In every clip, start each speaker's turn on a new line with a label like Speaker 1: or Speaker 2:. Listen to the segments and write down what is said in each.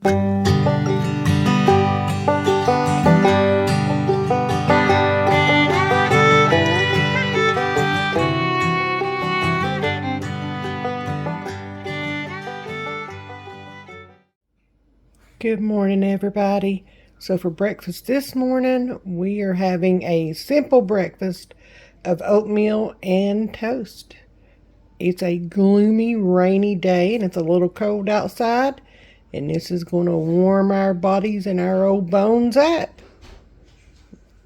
Speaker 1: Good morning, everybody. So, for breakfast this morning, we are having a simple breakfast of oatmeal and toast. It's a gloomy, rainy day and it's a little cold outside, and this is going to warm our bodies and our old bones up.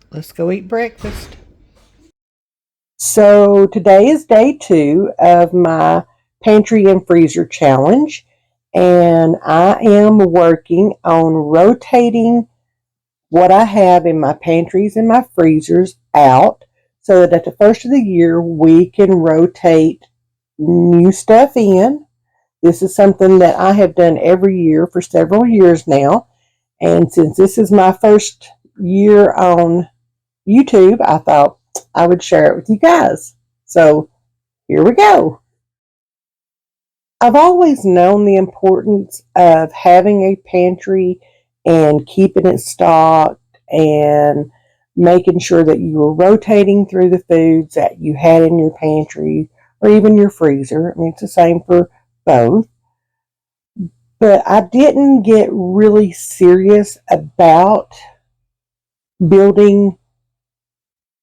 Speaker 1: Let's go eat breakfast. So, today is day 2 of my pantry and freezer challenge, and I am working on rotating what I have in my pantries and my freezers out so that at the first of the year we can rotate new stuff in. This is something that I have done every year for several years now. And since this is my first year on YouTube, I thought I would share it with you guys. So here we go. I've always known the importance of having a pantry and keeping it stocked and making sure that you were rotating through the foods that you had in your pantry or even your freezer. I mean, it's the same for both. But I didn't get really serious about building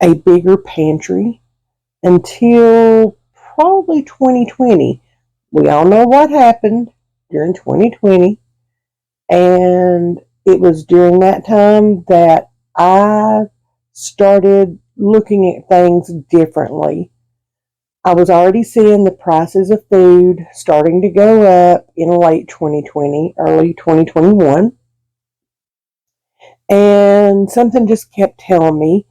Speaker 1: a bigger pantry until probably 2020. We all know what happened during 2020, and it was during that time that I started looking at things differently. I was already seeing the prices of food starting to go up in late 2020, early 2021, and something just kept telling me,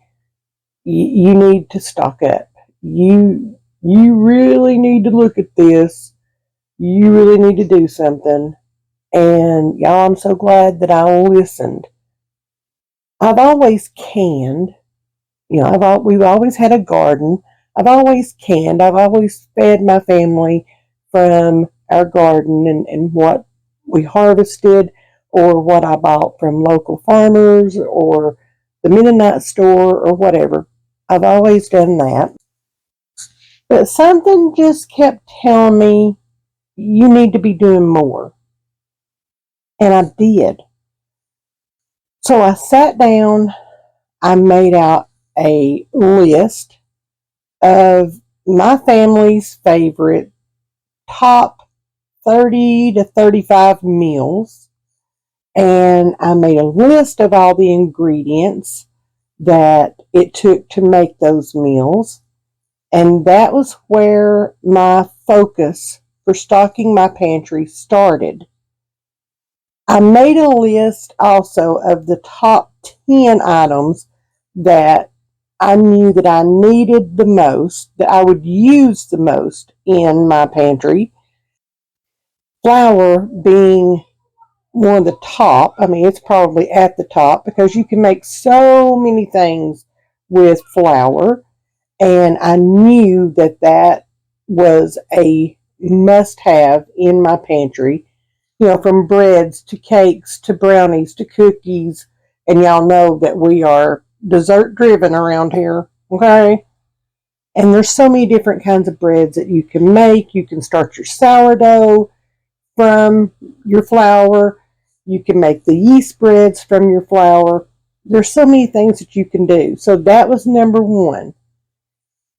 Speaker 1: you need to stock up. You really need to look at this. You really need to do something. And y'all, I'm so glad that I listened. I've always canned. We've always had a garden. I've always canned. I've always fed my family from our garden and what we harvested or what I bought from local farmers or the Mennonite store or whatever. I've always done that. But something just kept telling me, you need to be doing more. And I did. So I sat down, I made out a list of my family's favorite top 30 to 35 meals, and I made a list of all the ingredients that it took to make those meals. And that was where my focus for stocking my pantry started. I made a list also of the top 10 items that I knew that I needed the most, that I would use the most in my pantry. Flour being one of the top. I mean, it's probably at the top because you can make so many things with flour. And I knew that that was a must have in my pantry. From breads to cakes to brownies to cookies. And y'all know that we are dessert driven around here. Okay. And there's so many different kinds of breads that you can make. You can start your sourdough from your flour. You can make the yeast breads from your flour. There's so many things that you can do. So that was number one.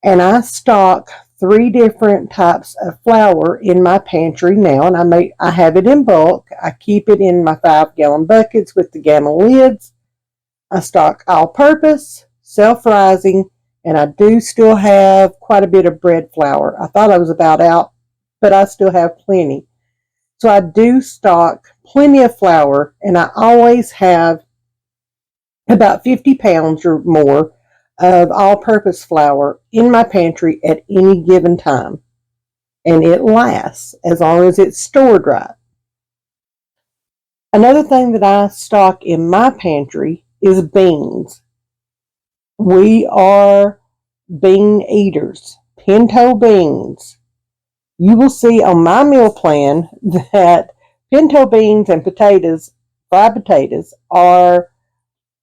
Speaker 1: And I stock 3 different types of flour in my pantry now, and I have it in bulk. I keep it in my 5-gallon buckets with the gamma lids. I stock all-purpose, self-rising, and I do still have quite a bit of bread flour. I thought I was about out, but I still have plenty. So I do stock plenty of flour, and I always have about 50 pounds or more of all-purpose flour in my pantry at any given time. And it lasts as long as it's stored right. Another thing that I stock in my pantry is beans. We are bean eaters. Pinto beans. You will see on my meal plan that pinto beans and potatoes, fried potatoes, are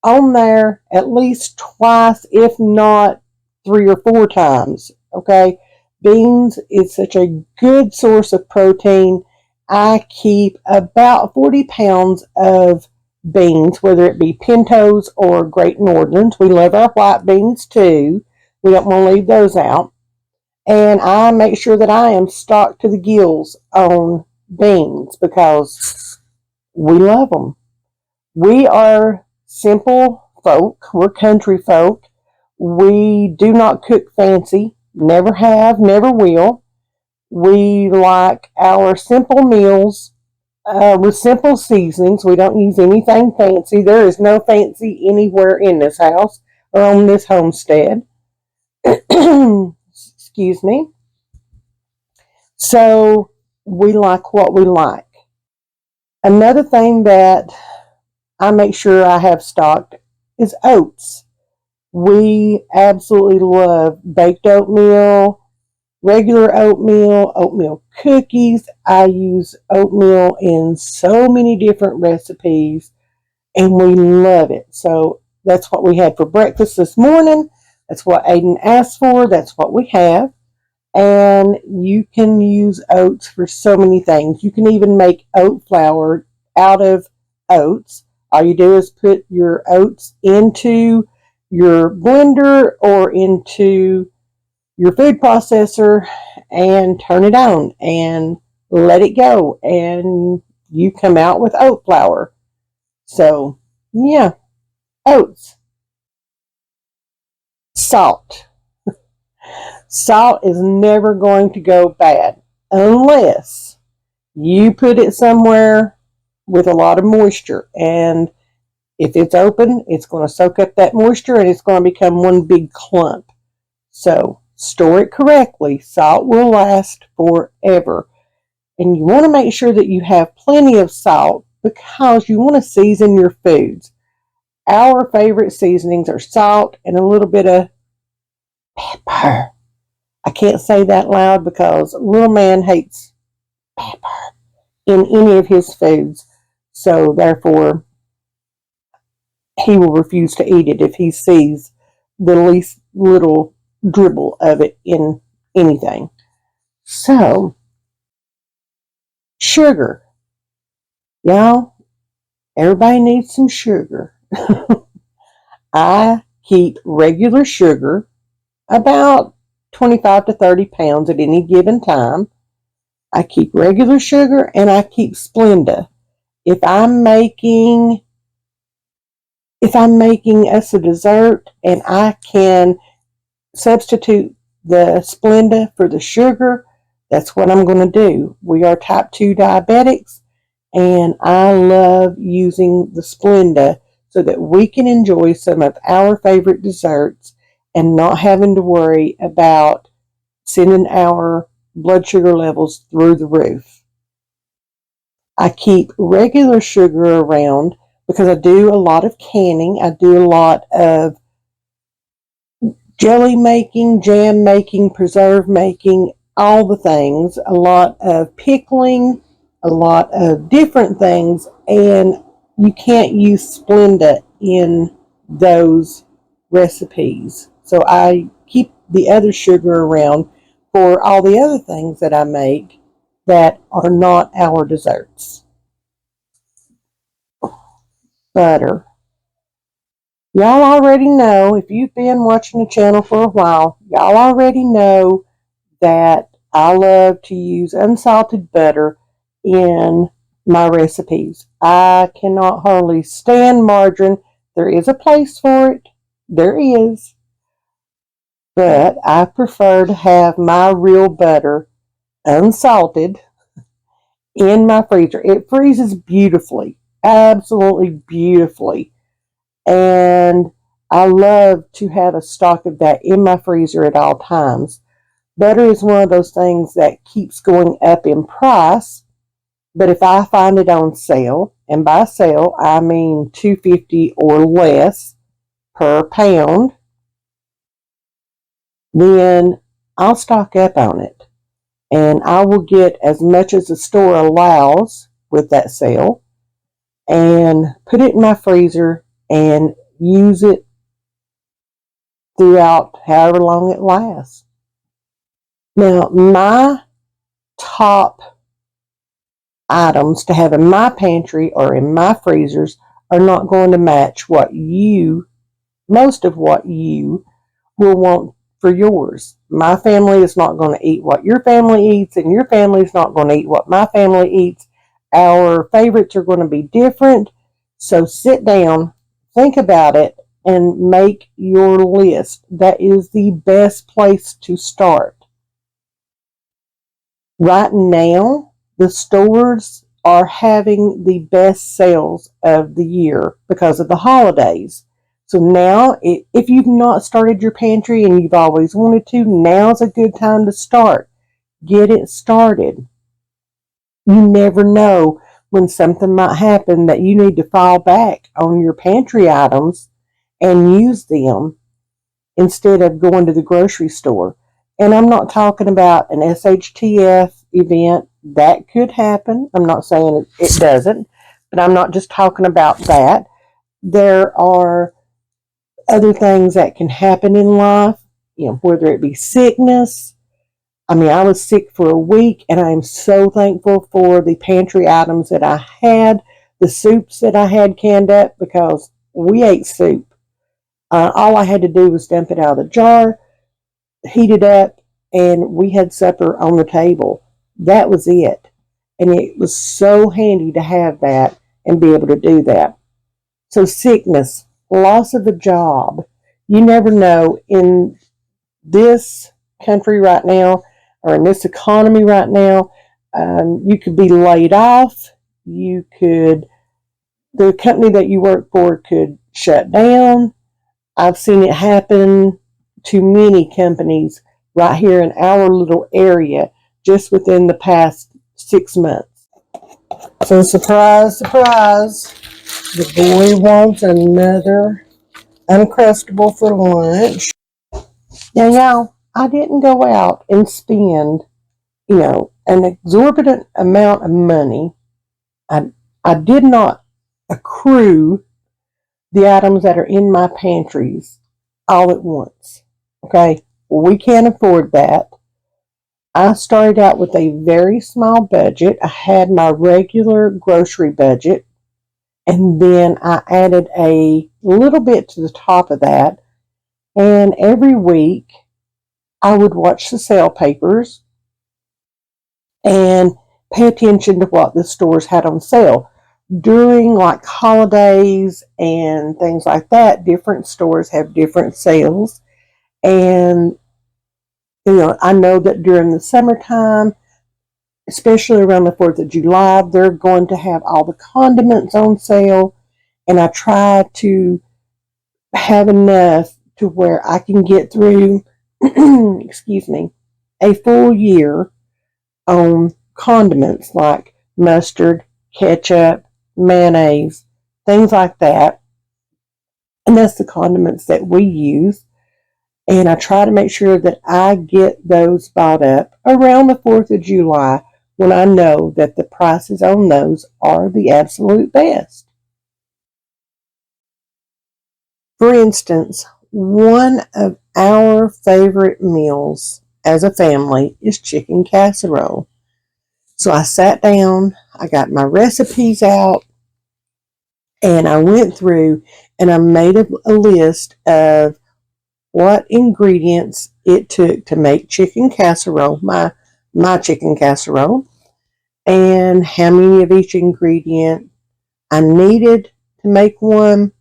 Speaker 1: on there at least twice, if not 3 or 4 times. Okay. Beans is such a good source of protein. I keep about 40 pounds of beans, whether it be pintos or Great Northerns. We love our white beans too. We don't want to leave those out. And I make sure that I am stocked to the gills on beans because we love them. We are simple folk. We're country folk. We do not cook fancy. Never have, never will. We like our simple meals with simple seasonings. We don't use anything fancy. There is no fancy anywhere in this house or on this homestead. Excuse me. So we like what we like. Another thing that I make sure I have stocked is oats. We absolutely love baked oatmeal, regular oatmeal, oatmeal cookies. I use oatmeal in so many different recipes and we love it. So that's what we had for breakfast this morning. That's what Aiden asked for. That's what we have. And you can use oats for so many things. You can even make oat flour out of oats. All you do is put your oats into your blender or into your food processor and turn it on and let it go. And you come out with oat flour. So, yeah, oats. Salt. Salt is never going to go bad unless you put it somewhere with a lot of moisture. And if it's open, it's going to soak up that moisture and it's going to become one big clump. So store it correctly. Salt will last forever. And you want to make sure that you have plenty of salt because you want to season your foods. Our favorite seasonings are salt and a little bit of pepper. I can't say that loud because little man hates pepper in any of his foods. So therefore, he will refuse to eat it if he sees the least little dribble of it in anything. So, sugar. Y'all, everybody needs some sugar. I keep regular sugar about 25 to 30 pounds at any given time. I keep regular sugar and I keep Splenda. If I'm making us a dessert and I can substitute the Splenda for the sugar, that's what I'm going to do. We are type 2 diabetics and I love using the Splenda so that we can enjoy some of our favorite desserts and not having to worry about sending our blood sugar levels through the roof. I keep regular sugar around because I do a lot of canning. I do a lot of jelly making, jam making, preserve making, all the things, a lot of pickling, a lot of different things, and you can't use Splenda in those recipes. So I keep the other sugar around for all the other things that I make that are not our desserts. Butter. Y'all already know, if you've been watching the channel for a while, y'all already know that I love to use unsalted butter in my recipes. I cannot hardly stand margarine. There is a place for it. There is. But I prefer to have my real butter unsalted in my freezer. It freezes beautifully. Absolutely beautifully. And I love to have a stock of that in my freezer at all times. Butter is one of those things that keeps going up in price, but if I find it on sale, and by sale I mean $2.50 or less per pound, then I'll stock up on it. And I will get as much as the store allows, with that sale and put it in my freezer and use it throughout however long it lasts. Now, my top items to have in my pantry or in my freezers are not going to match most of what you will want for yours. My family is not going to eat what your family eats, and your family is not going to eat what my family eats. Our favorites are going to be different. So sit down, think about it, and make your list. That is the best place to start. Right now, the stores are having the best sales of the year because of the holidays. So now, if you've not started your pantry and you've always wanted to, now's a good time to start. Get it started. You never know when something might happen that you need to fall back on your pantry items and use them instead of going to the grocery store. And I'm not talking about an SHTF event. That could happen. I'm not saying it doesn't, but I'm not just talking about that. There are other things that can happen in life, whether it be sickness. I mean, I was sick for a week, and I am so thankful for the pantry items that I had, the soups that I had canned up, because we ate soup. All I had to do was dump it out of the jar, heat it up, and we had supper on the table. That was it. And it was so handy to have that and be able to do that. So sickness, loss of a job, you never know. In this country right now, or in this economy right now, you could be laid off. The company that you work for could shut down. I've seen it happen to many companies right here in our little area just within the past 6 months. So surprise, surprise, the boy wants another Uncrustable for lunch. Now, y'all, I didn't go out and spend, an exorbitant amount of money. I did not accrue the items that are in my pantries all at once. Okay? We can't afford that. I started out with a very small budget. I had my regular grocery budget, and then I added a little bit to the top of that. And every week, I would watch the sale papers and pay attention to what the stores had on sale. During like holidays and things like that, different stores have different sales. And, I know that during the summertime, especially around the 4th of July, they're going to have all the condiments on sale. And I try to have enough to where I can get through, excuse me, a full year on condiments like mustard, ketchup, mayonnaise, things like that. And that's the condiments that we use. And I try to make sure that I get those bought up around the 4th of July when I know that the prices on those are the absolute best. For instance, one of our favorite meals as a family is chicken casserole. So I sat down, I got my recipes out, and I went through and I made a list of what ingredients it took to make chicken casserole, my chicken casserole, and how many of each ingredient I needed to make one.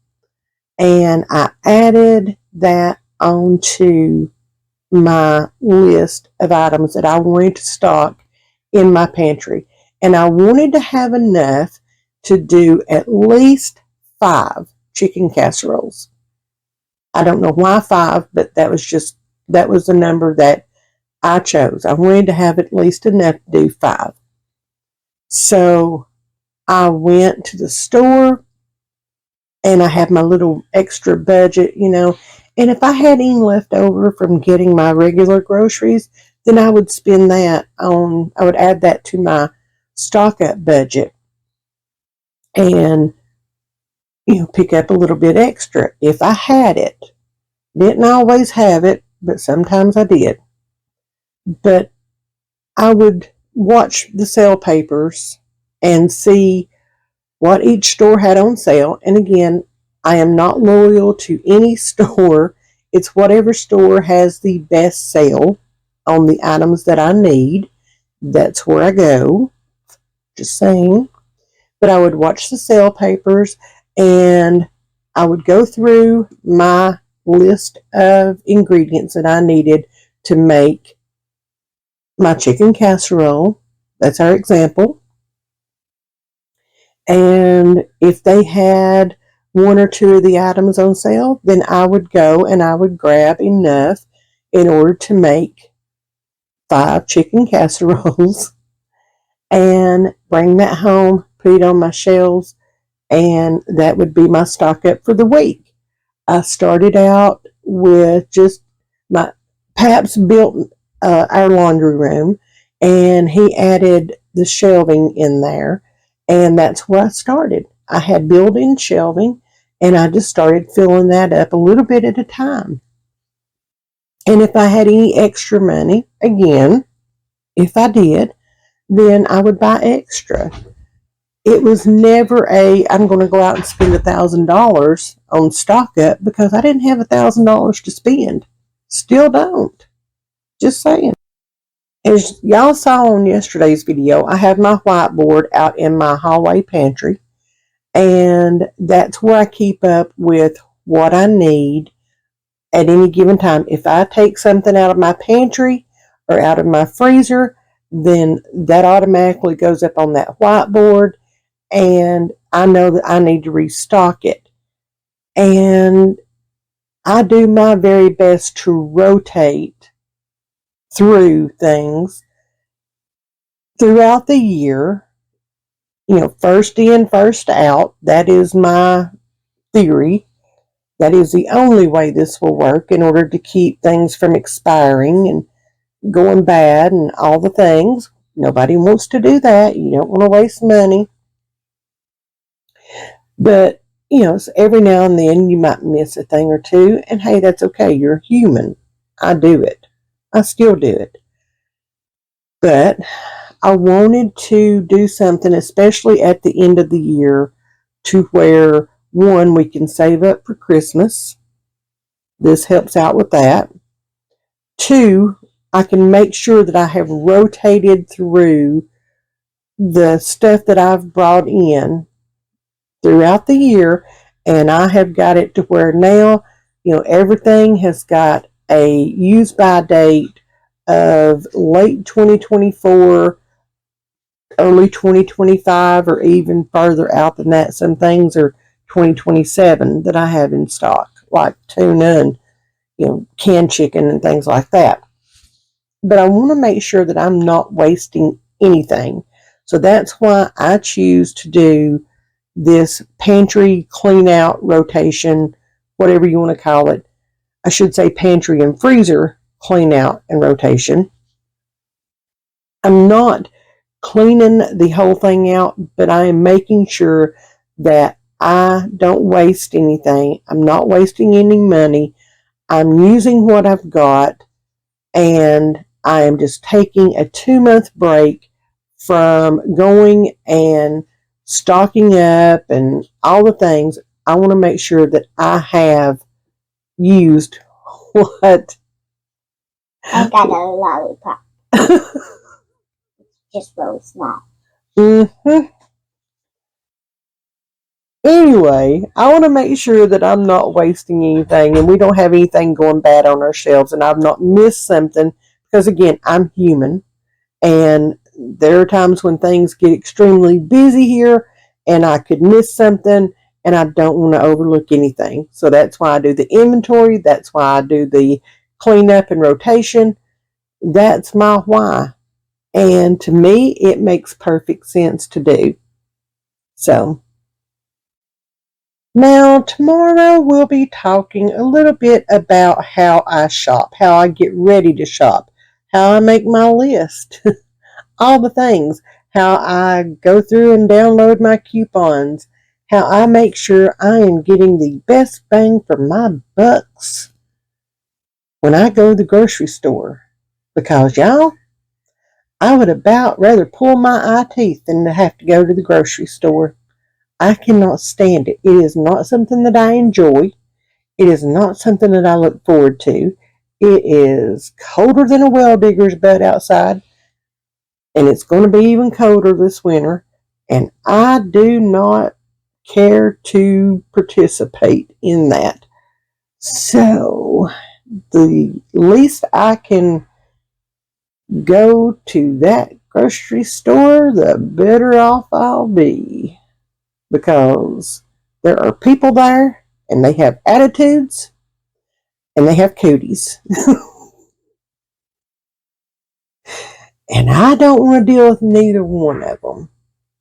Speaker 1: And I added that onto my list of items that I wanted to stock in my pantry. And I wanted to have enough to do at least 5 chicken casseroles. I don't know why 5, but that was the number that I chose. I wanted to have at least enough to do 5. So I went to the store and I had my little extra budget, and if I had any left over from getting my regular groceries, then I would spend I would add that to my stock up budget. and, pick up a little bit extra if I had it. Didn't always have it, but sometimes I did. But I would watch the sale papers and see what each store had on sale. And again, I am not loyal to any store. It's whatever store has the best sale on the items that I need. That's where I go. Just saying. But I would watch the sale papers and I would go through my list of ingredients that I needed to make my chicken casserole. That's our example. And if they had one or two of the items on sale, then I would go and I would grab enough in order to make 5 chicken casseroles and bring that home, put it on my shelves, and that would be my stock up for the week. I started out with just my Paps built our laundry room, and he added the shelving in there, and that's where I started. I had built-in shelving, and I just started filling that up a little bit at a time. And if I had any extra money, again, if I did, then I would buy extra. It was never I'm going to go out and spend $1,000 on stock up because I didn't have $1,000 to spend. Still don't. Just saying. As y'all saw on yesterday's video, I have my whiteboard out in my hallway pantry, and that's where I keep up with what I need at any given time. If I take something out of my pantry or out of my freezer, then that automatically goes up on that whiteboard, and I know that I need to restock it. And I do my very best to rotate through things throughout the year. First in, first out. That is my theory. That is the only way this will work in order to keep things from expiring and going bad and all the things. Nobody wants to do that. You don't want to waste money. But, so every now and then you might miss a thing or two, and hey, that's okay. You're human. I do it. I still do it. But I wanted to do something, especially at the end of the year, to where, one, we can save up for Christmas. This helps out with that. Two, I can make sure that I have rotated through the stuff that I've brought in throughout the year, and I have got it to where now, everything has got a use by date of late 2024, early 2025, or even further out than that. Some things are 2027 that I have in stock, like tuna and, canned chicken and things like that. But I want to make sure that I'm not wasting anything. So that's why I choose to do this pantry clean out rotation, whatever you want to call it. I should say pantry and freezer clean out and rotation. I'm not cleaning the whole thing out, but I am making sure that I don't waste anything. I'm not wasting any money. I'm using what I've got, and I am just taking a 2-month break from going and stocking up and all the things. I want to make sure that I have used what.
Speaker 2: I got a lollipop. Just really small.
Speaker 1: Mm-hmm. Anyway, I want to make sure that I'm not wasting anything and we don't have anything going bad on our shelves and I've not missed something, because again, I'm human and there are times when things get extremely busy here and I could miss something and I don't want to overlook anything. So that's why I do the inventory. That's why I do the cleanup and rotation. That's my why. And to me, it makes perfect sense to do. So now, tomorrow we'll be talking a little bit about how I shop, how I get ready to shop, how I make my list, all the things, how I go through and download my coupons, how I make sure I am getting the best bang for my bucks when I go to the grocery store. Because, y'all, I would about rather pull my eye teeth than to have to go to the grocery store. I cannot stand it. It is not something that I enjoy. It is not something that I look forward to. It is colder than a well digger's butt outside, and it's going to be even colder this winter. And I do not care to participate in that. So, the least I can go to that grocery store, the better off I'll be. Because there are people there, and they have attitudes, and they have cooties. And I don't want to deal with neither one of them.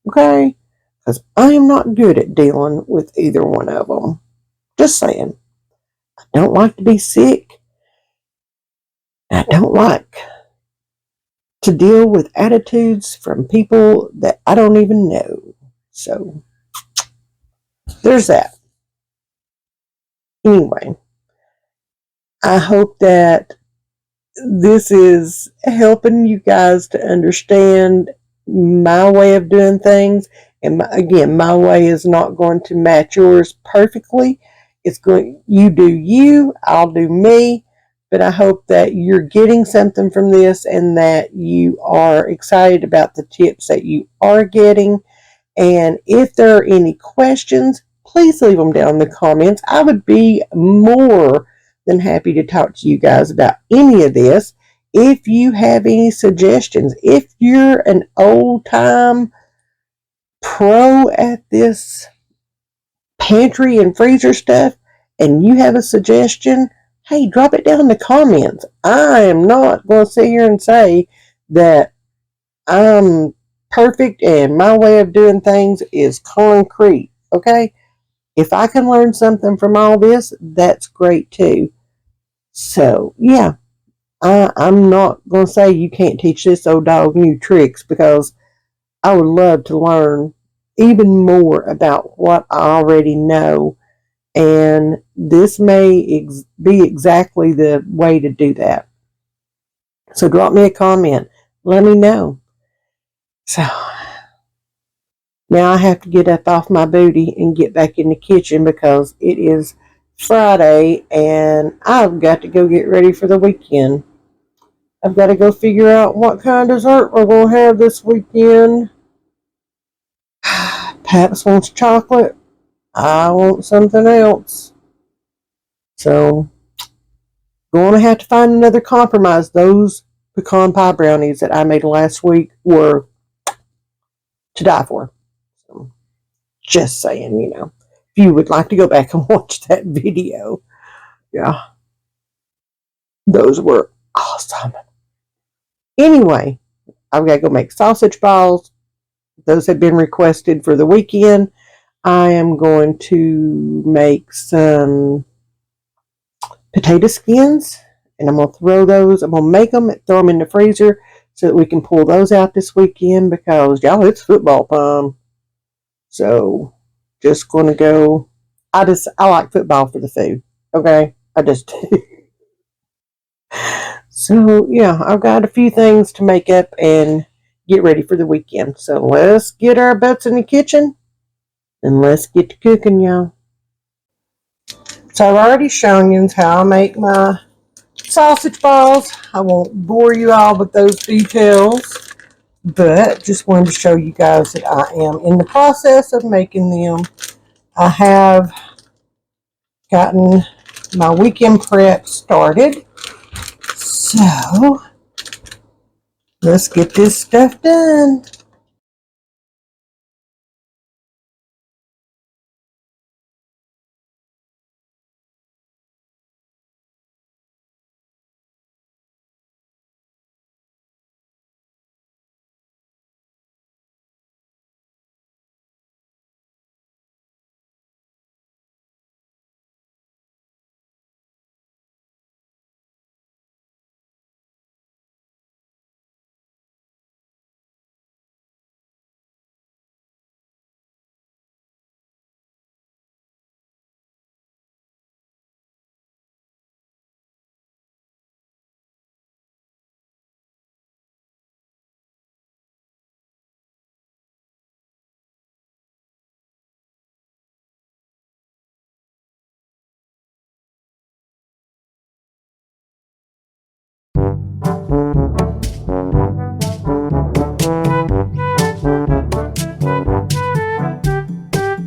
Speaker 1: Okay? Because I am not good at dealing with either one of them. Just saying. I don't like to be sick. I don't like to deal with attitudes from people that I don't even know. So, there's that. Anyway, I hope that this is helping you guys to understand my way of doing things. And again, my way is not going to match yours perfectly. It's going, you do you, I'll do me. But I hope that you're getting something from this and that you are excited about the tips that you are getting. And if there are any questions, please leave them down in the comments. I would be more than happy to talk to you guys about any of this. If you have any suggestions, if you're an old time pro at this pantry and freezer stuff and you have a suggestion, hey, drop it down in the comments. I am not going to sit here and say that I'm perfect and my way of doing things is concrete. Okay? If I can learn something from all this, that's great too. So, yeah, I'm not going to say you can't teach this old dog new tricks because I would love to learn even more about what I already know. And this may be exactly the way to do that. So drop me a comment. Let me know. So now I have to get up off my booty and get back in the kitchen because it is Friday and I've got to go get ready for the weekend. I've got to go figure out what kind of dessert we're going to have this weekend. Paps wants chocolate. I want something else. So, going to have to find another compromise. Those pecan pie brownies that I made last week were to die for. So, just saying, if you would like to go back and watch that video, yeah, those were awesome. Anyway, I've got to go make sausage balls. Those have been requested for the weekend. I am going to make some potato skins and I'm going to throw those. I'm going to make them, throw them in the freezer so that we can pull those out this weekend because, y'all, it's football time. So, just going to go. I like football for the food. Okay? I just do. So, yeah, I've got a few things to make up and get ready for the weekend. So, let's get our butts in the kitchen and let's get to cooking, y'all. So, I've already shown you how I make my sausage balls. I won't bore you all with those details, but just wanted to show you guys that I am in the process of making them. I have gotten my weekend prep started. So, let's get this stuff done.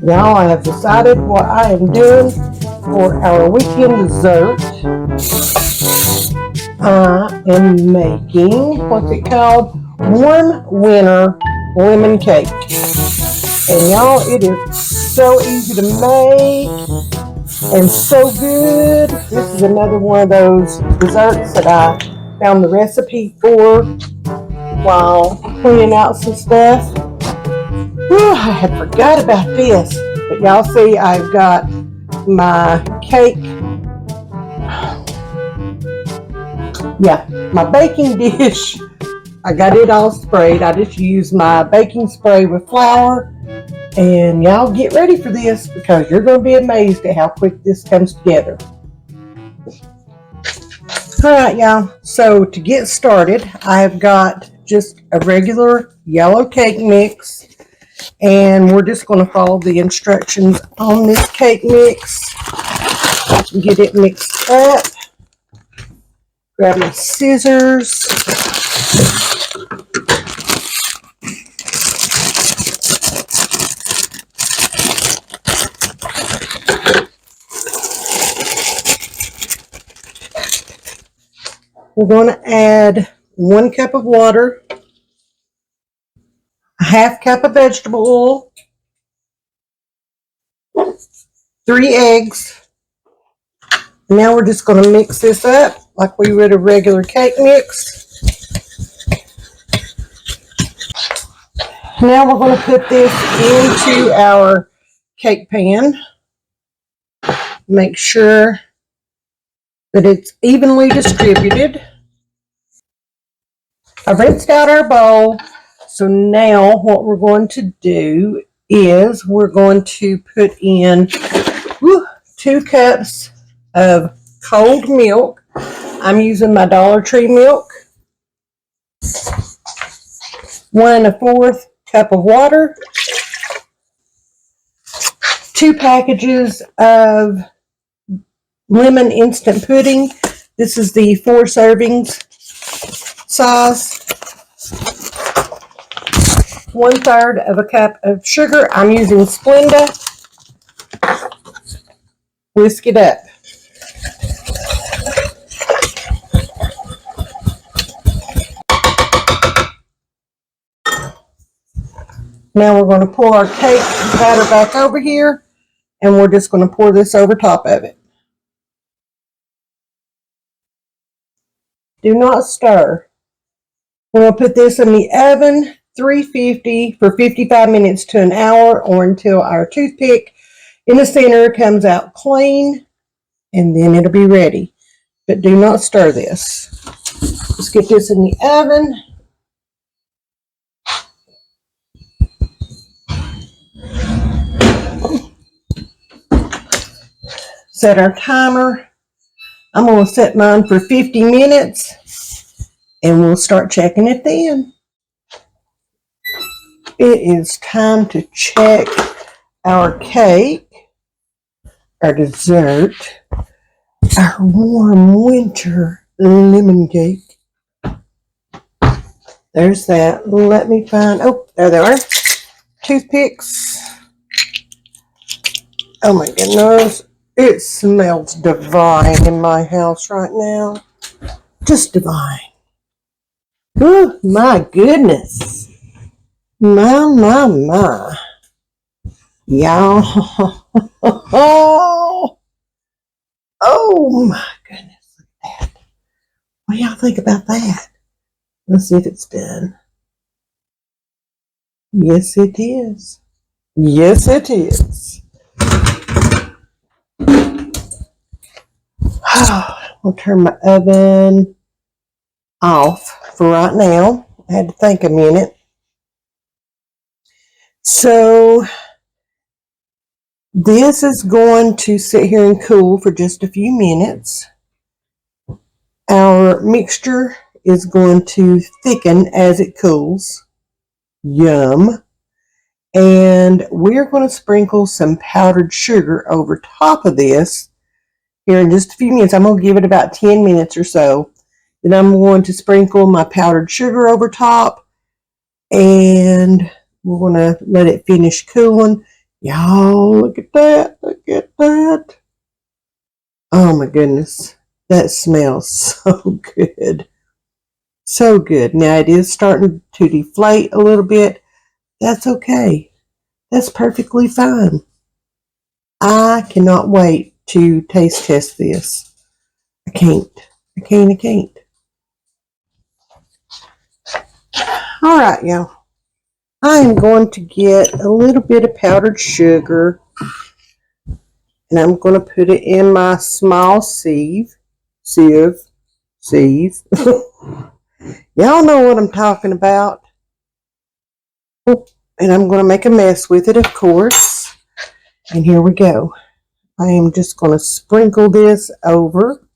Speaker 1: Y'all, I have decided what I am doing for our weekend dessert. I am making, what's it called? Warm Winter Lemon Cake. And y'all, it is so easy to make and so good. This is another one of those desserts that I found the recipe for while cleaning out some stuff. Whew, I had forgot about this. But y'all see, I've got my cake. Yeah, my baking dish. I got it all sprayed. I just used my baking spray with flour. And y'all get ready for this because you're going to be amazed at how quick this comes together. All right, y'all. So to get started, I've got just a regular yellow cake mix. And we're just going to follow the instructions on this cake mix. Get it mixed up. Grab my scissors. We're going to add 1 cup of water, a half cup of vegetable oil, 3 eggs. Now we're just going to mix this up like we would a regular cake mix. Now we're going to put this into our cake pan. Make sure that it's evenly distributed. I rinsed out our bowl. So now what we're going to do is we're going to put in 2 cups of cold milk. I'm using my Dollar Tree milk. 1 1/4 cup of water. 2 packages of lemon instant pudding. This is the 4 servings size. 1/3 of a cup of sugar. I'm using Splenda. Whisk it up. Now we're going to pull our cake batter back over here, and we're just going to pour this over top of it. Do not stir. We're going to put this in the oven, 350 for 55 minutes to an hour, or until our toothpick in the center comes out clean, and then it'll be ready. But do not stir this. Let's get this in the oven. Set our timer. I'm going to set mine for 50 minutes, and we'll start checking it then. It is time to check our cake, our dessert, our warm winter lemon cake. There's that. Let me find, oh, there they are. Toothpicks. Oh my goodness. It smells divine in my house right now. Just divine. Oh my goodness. My. Y'all. Oh my goodness. Look at that. What do y'all think about that? Let's see if it's done. Yes, it is. Yes, it is. I'll turn my oven off for right now. I had to think a minute. So this is going to sit here and cool for just a few minutes. Our mixture is going to thicken as it cools. Yum. And we're going to sprinkle some powdered sugar over top of this here in just a few minutes. I'm going to give it about 10 minutes or so. Then I'm going to sprinkle my powdered sugar over top, and we're going to let it finish cooling. Y'all, look at that. Look at that. Oh my goodness. That smells so good. So good. Now it is starting to deflate a little bit. That's okay. That's perfectly fine. I cannot wait to taste test this. I can't. I can't. I can't. All right, y'all. I am going to get a little bit of powdered sugar and I'm going to put it in my small sieve. Sieve. Y'all know what I'm talking about. And I'm going to make a mess with it, of course. And here we go. I am just going to sprinkle this over.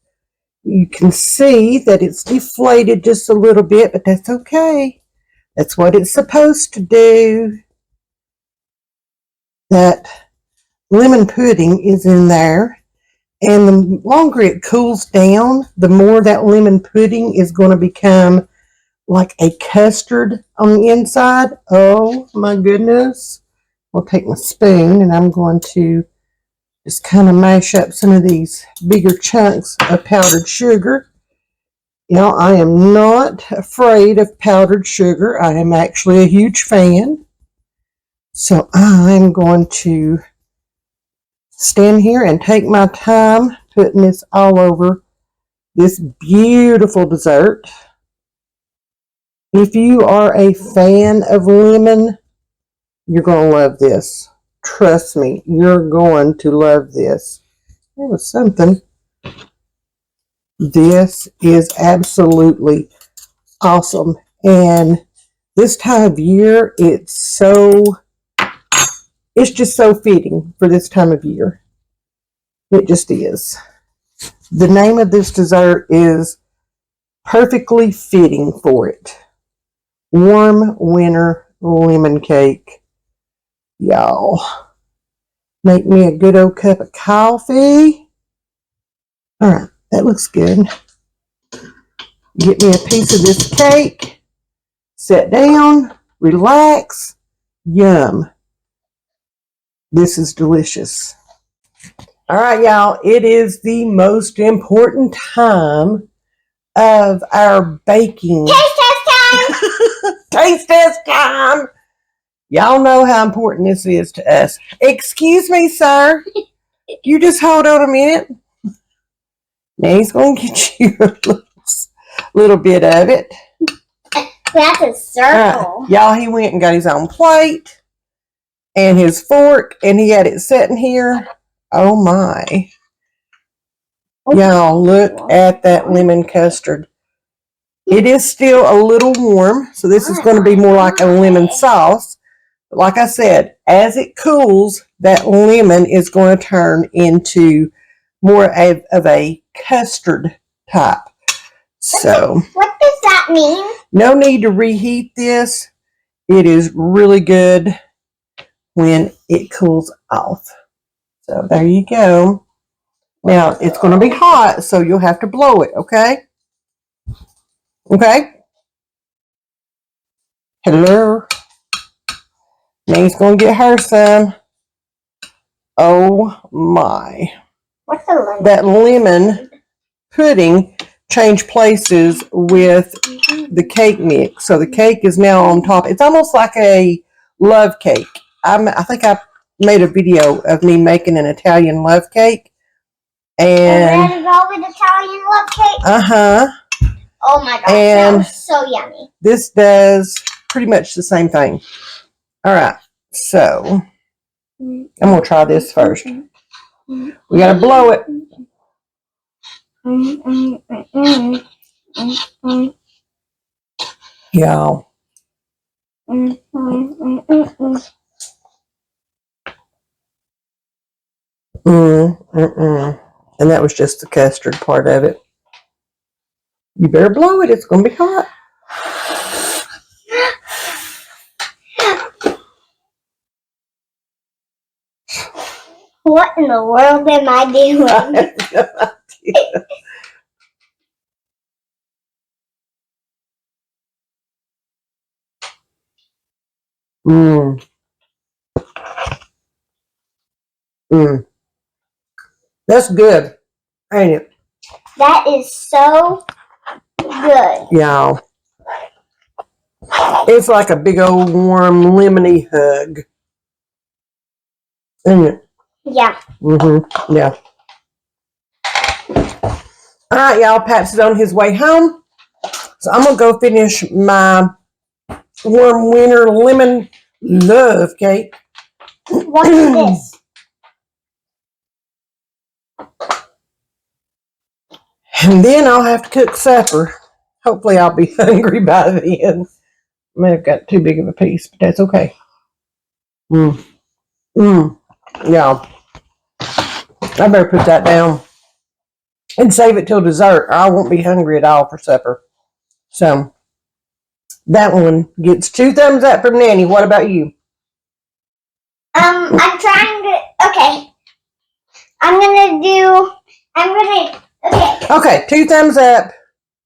Speaker 1: You can see that it's deflated just a little bit, but that's okay. That's what it's supposed to do. That lemon pudding is in there. And the longer it cools down, the more that lemon pudding is going to become like a custard on the inside. Oh my goodness. I'll take my spoon and I'm going to just kind of mash up some of these bigger chunks of powdered sugar. You know, I am not afraid of powdered sugar. I am actually a huge fan. So I'm going to stand here and take my time putting this all over this beautiful dessert. If you are a fan of lemon, you're going to love this. Trust me, you're going to love this. There was something. This is absolutely awesome. And this time of year, it's just so fitting for this time of year. It just is. The name of this dessert is perfectly fitting for it. Warm winter lemon cake. Y'all, make me a good old cup of coffee. All right, that looks good. Get me a piece of this cake. Sit down, relax. Yum. This is delicious. All right, y'all, it is the most important time of our baking.
Speaker 2: Taste test time!
Speaker 1: Taste test time! Y'all know how important this is to us. Excuse me, sir. You just hold on a minute. Now he's going to get you a little bit of it.
Speaker 2: That's a circle.
Speaker 1: Y'all, he went and got his own plate and his fork, and he had it sitting here. Oh, my. Y'all, look at that lemon custard. It is still a little warm, so this is going to be more like a lemon sauce. But like I said, as it cools, that lemon is going to turn into more of a custard type. So,
Speaker 2: what does that mean?
Speaker 1: No need to reheat this. It is really good when it cools off. So there you go. Now, it's going to be hot, so you'll have to blow it, okay? Okay? Hello? May's going to get her some. Oh, my.
Speaker 2: What's a lemon?
Speaker 1: That lemon pudding changed places with the cake mix. So the cake is now on top. It's almost like a love cake. I think I made a video of me making an Italian love cake. And
Speaker 2: red velvet Italian love cake?
Speaker 1: Uh-huh.
Speaker 2: Oh my gosh, that was so yummy.
Speaker 1: This does pretty much the same thing. All right, so I'm going to try this first. We got to blow it. Y'all. And that was just the custard part of it. You better blow it. It's going to be hot.
Speaker 2: What in the world am I doing?
Speaker 1: I have no idea. Mm. That's good, ain't it?
Speaker 2: That is so good.
Speaker 1: Yeah. It's like a big old warm lemony hug. Isn't it?
Speaker 2: Yeah.
Speaker 1: Mm-hmm. Yeah. All right, y'all. Paps is on his way home. So I'm going to go finish my warm winter lemon love cake.
Speaker 2: What's this?
Speaker 1: And then I'll have to cook supper. Hopefully I'll be hungry by then. I may have got too big of a piece, but that's okay. Yeah. I better put that down and save it till dessert, or I won't be hungry at all for supper. So that one gets 2 thumbs up from Nanny. What about you?
Speaker 2: I'm trying to. Okay. Okay.
Speaker 1: Okay, 2 thumbs up.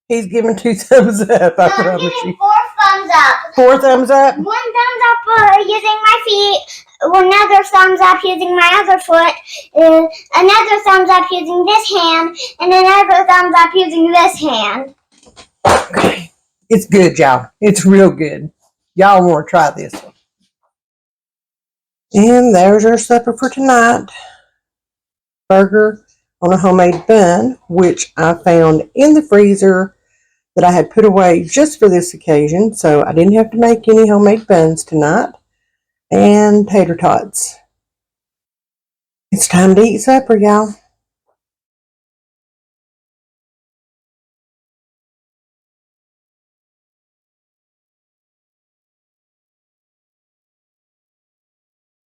Speaker 1: He's giving 2 thumbs up. I
Speaker 2: I'm
Speaker 1: promise
Speaker 2: giving
Speaker 1: you.
Speaker 2: 4 thumbs up.
Speaker 1: 4 thumbs up.
Speaker 2: 1 thumbs up using my feet. Another thumbs up using my other foot. Another thumbs up using this hand, and another thumbs up using this hand.
Speaker 1: Okay. It's good, y'all. It's real good. Y'all want to try this one. And there's our supper for tonight. Burger on a homemade bun, which I found in the freezer that I had put away just for this occasion, so I didn't have to make any homemade buns tonight. And tater tots. It's time to eat supper, y'all.